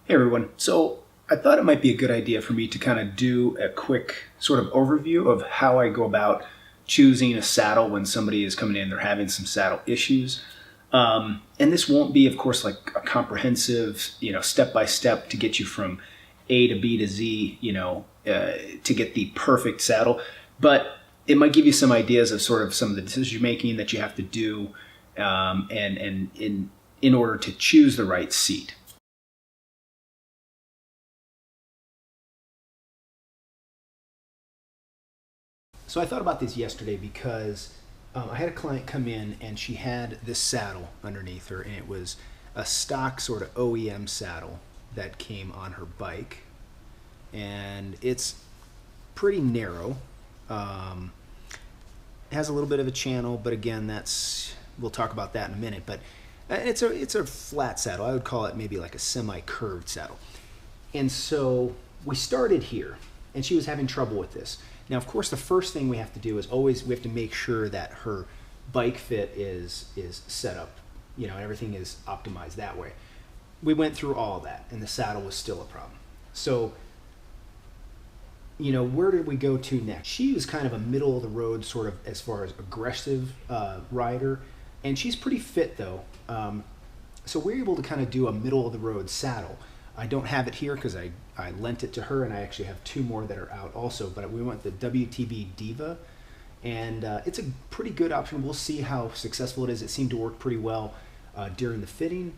Hey everyone. So I thought it might be a good idea for me to kind of do a quick sort of overview of how I go about choosing a saddle when somebody is coming in, they're having some saddle issues. And this won't be, of course, like a comprehensive, step by step to get you from A to B to Z, to get the perfect saddle. But it might give you some ideas of sort of some of the decision making that you have to do, and in order to choose the right seat. So I thought about this yesterday because I had a client come in and she had this saddle underneath her, and it was a stock sort of OEM saddle that came on her bike, and it's pretty narrow. It has a little bit of a channel, but again, we'll talk about that in a minute. But it's a flat saddle. I would call it maybe like a semi-curved saddle. And so we started here, and she was having trouble with this. Now, of course, the first thing we have to do is we have to make sure that her bike fit is set up, and everything is optimized that way. We went through all of that, and the saddle was still a problem. So, where did we go to next? She was kind of a middle of the road sort of as far as aggressive rider, and she's pretty fit though. So we're able to kind of do a middle of the road saddle. I don't have it here because I lent it to her, and I actually have two more that are out also, but we went the WTB Diva, and it's a pretty good option. We'll see how successful it is. It seemed to work pretty well during the fitting.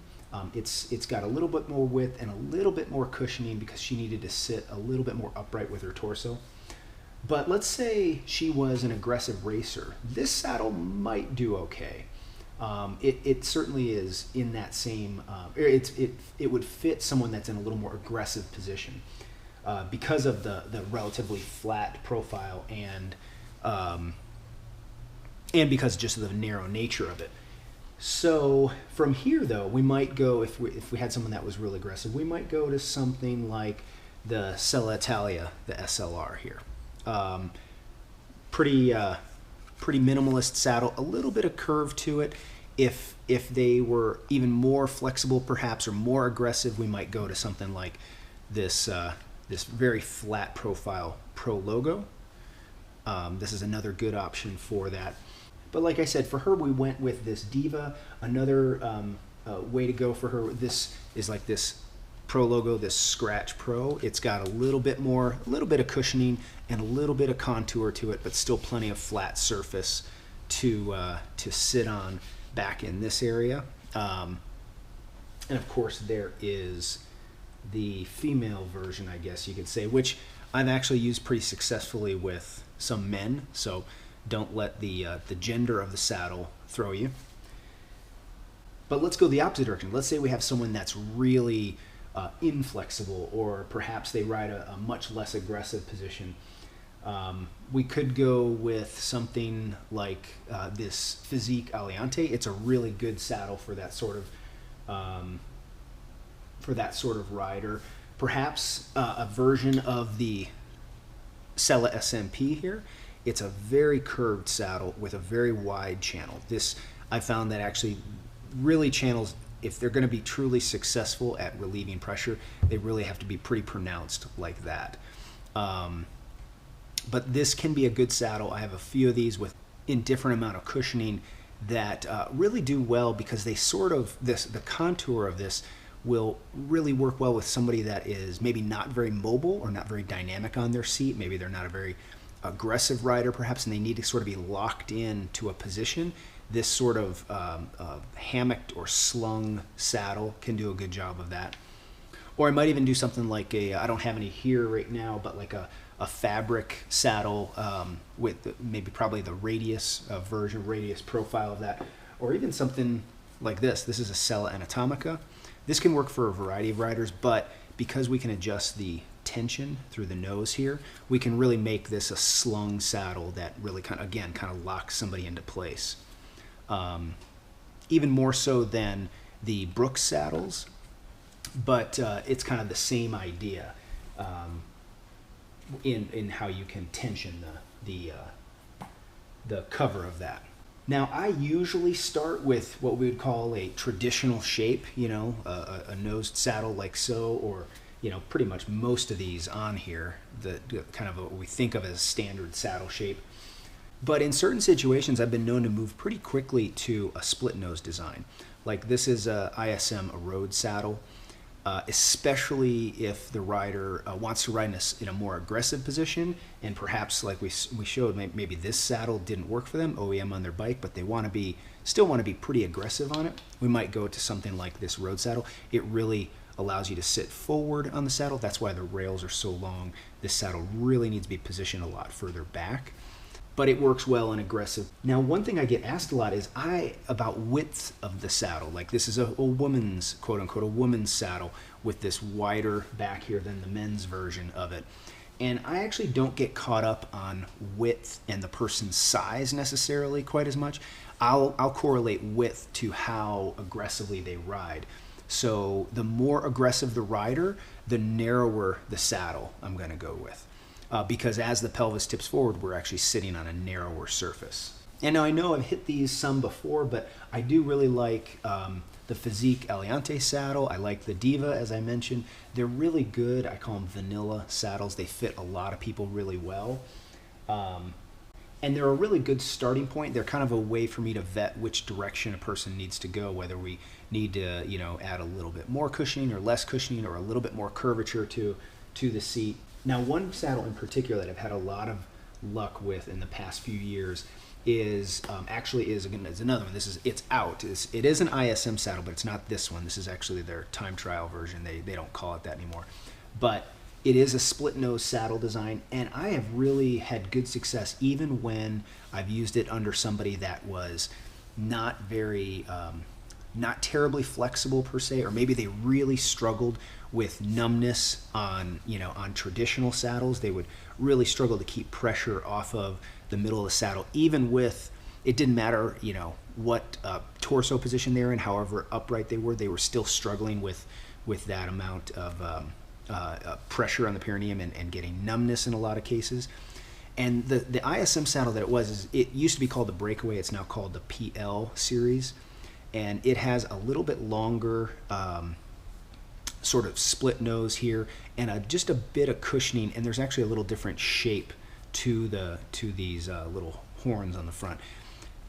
It's got a little bit more width and a little bit more cushioning because she needed to sit a little bit more upright with her torso. But let's say she was an aggressive racer. This saddle might do okay. It certainly is in that same. It would fit someone that's in a little more aggressive position because of the relatively flat profile and because just of the narrow nature of it. So from here, though, we might go if we had someone that was really aggressive, we might go to something like the Sella Italia, the SLR here. Pretty minimalist saddle, a little bit of curve to it. If they were even more flexible, perhaps, or more aggressive, we might go to something like this very flat profile Pro Logo. This is another good option for that. But like I said, for her, we went with this Diva. Another way to go for her, this is like this Pro Logo, this Scratch Pro. It's got a little bit of cushioning and a little bit of contour to it, but still plenty of flat surface to sit on back in this area. And of course, there is the female version, I guess you could say, which I've actually used pretty successfully with some men. So don't let the gender of the saddle throw you. But let's go the opposite direction. Let's say we have someone that's really inflexible, or perhaps they ride a much less aggressive position. We could go with something like this Physique Aliante. It's a really good saddle for that sort of rider. Perhaps a version of the Sella SMP here. It's a very curved saddle with a very wide channel. This, I found that actually really channels, if they're going to be truly successful at relieving pressure, they really have to be pretty pronounced like that. But this can be a good saddle. I have a few of these with indifferent amount of cushioning that really do well because they the contour of this will really work well with somebody that is maybe not very mobile or not very dynamic on their seat. Maybe they're not a very aggressive rider perhaps, and they need to sort of be locked in to a position. This sort of hammocked or slung saddle can do a good job of that. Or I might even do something like I don't have any here right now, but like a fabric saddle with probably the radius profile of that. Or even something like this. This is a Sella Anatomica. This can work for a variety of riders, but because we can adjust the tension through the nose here, we can really make this a slung saddle that really kind of locks somebody into place. Even more so than the Brooks saddles, but it's kind of the same idea in how you can tension the cover of that. Now, I usually start with what we would call a traditional shape, a nosed saddle like so, or, pretty much most of these on here, the kind of what we think of as standard saddle shape. But in certain situations, I've been known to move pretty quickly to a split nose design. Like this is a ISM, a road saddle, especially if the rider wants to ride in a more aggressive position, and perhaps like we showed, maybe this saddle didn't work for them, OEM on their bike, but they still want to be pretty aggressive on it. We might go to something like this road saddle. It really allows you to sit forward on the saddle. That's why the rails are so long. This saddle really needs to be positioned a lot further back, but it works well in aggressive. Now, one thing I get asked a lot is about width of the saddle. Like this is a woman's, quote unquote, a woman's saddle with this wider back here than the men's version of it. And I actually don't get caught up on width and the person's size necessarily quite as much. I'll correlate width to how aggressively they ride. So the more aggressive the rider, the narrower the saddle I'm going to go with. Because as the pelvis tips forward, we're actually sitting on a narrower surface. And now I know I've hit these some before, but I do really like the Fizik Aliante saddle. I like the Diva, as I mentioned. They're really good. I call them vanilla saddles. They fit a lot of people really well. And they're a really good starting point. They're kind of a way for me to vet which direction a person needs to go, whether we need to, add a little bit more cushioning or less cushioning or a little bit more curvature to the seat. Now, one saddle in particular that I've had a lot of luck with in the past few years is another one. It's out. It is an ISM saddle, but it's not this one. This is actually their time trial version. They don't call it that anymore. But it is a split nose saddle design, and I have really had good success even when I've used it under somebody that was not terribly flexible per se, or maybe they really struggled with numbness on traditional saddles. They would really struggle to keep pressure off of the middle of the saddle, even with, it didn't matter, what torso position they were in, however upright they were still struggling with that amount of pressure on the perineum and getting numbness in a lot of cases. And the ISM saddle that it used to be called the Breakaway. It's now called the PL series. And it has a little bit longer sort of split nose here and just a bit of cushioning, and there's actually a little different shape to these little horns on the front.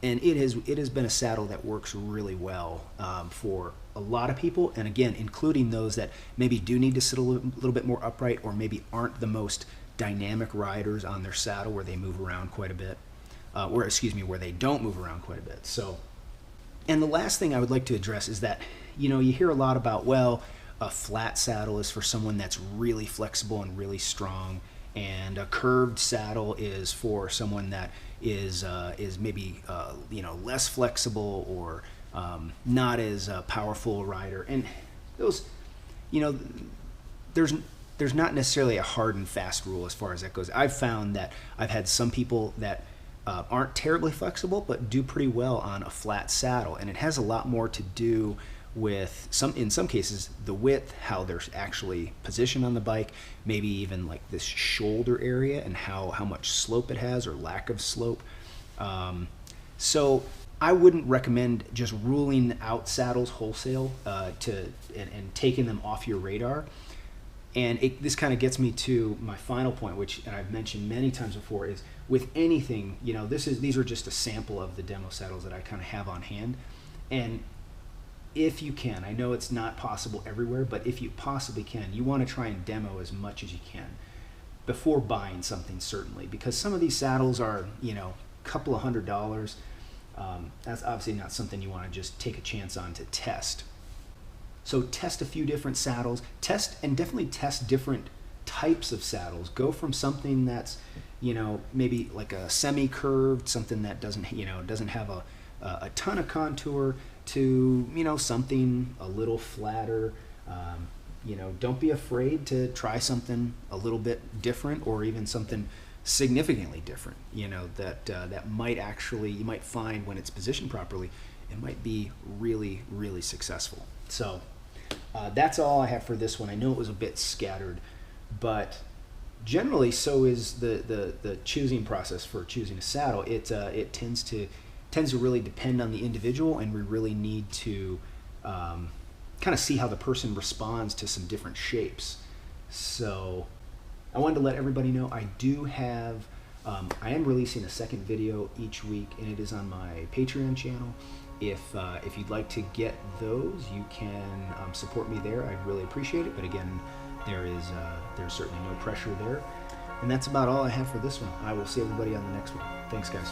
And it has been a saddle that works really well for a lot of people, and again, including those that maybe do need to sit a little bit more upright, or maybe aren't the most dynamic riders on their saddle, where they move around quite a bit, where they don't move around quite a bit. So, and the last thing I would like to address is that, you hear a lot about, well, a flat saddle is for someone that's really flexible and really strong, and a curved saddle is for someone that is maybe less flexible or not as powerful a rider. And those, there's not necessarily a hard and fast rule as far as that goes. I've found that I've had some people that aren't terribly flexible but do pretty well on a flat saddle, and it has a lot more to do with in some cases the width, how they're actually positioned on the bike, maybe even like this shoulder area and how much slope it has or lack of slope. So I wouldn't recommend just ruling out saddles wholesale and taking them off your radar. And this kind of gets me to my final point, which I've mentioned many times before, is with anything, these are just a sample of the demo saddles that I kind of have on hand. And if you can, I know it's not possible everywhere, but if you possibly can, you want to try and demo as much as you can before buying something, certainly, because some of these saddles are, a couple of $100. That's obviously not something you want to just take a chance on to test. So test a few different saddles, definitely test different types of saddles. Go from something that's, maybe like a semi-curved, something that doesn't have a ton of contour, to something a little flatter. Don't be afraid to try something a little bit different, or even something significantly different, that might actually, you might find when it's positioned properly, it might be really, really successful. So that's all I have for this one. I know it was a bit scattered, but generally so is the choosing process for choosing a saddle. It tends to tends to really depend on the individual, and we really need to kind of see how the person responds to some different shapes. So I wanted to let everybody know I do have, I am releasing a second video each week, and it is on my Patreon channel. If you'd like to get those, you can support me there. I'd really appreciate it. But again, there's certainly no pressure there. And that's about all I have for this one. I will see everybody on the next one. Thanks, guys.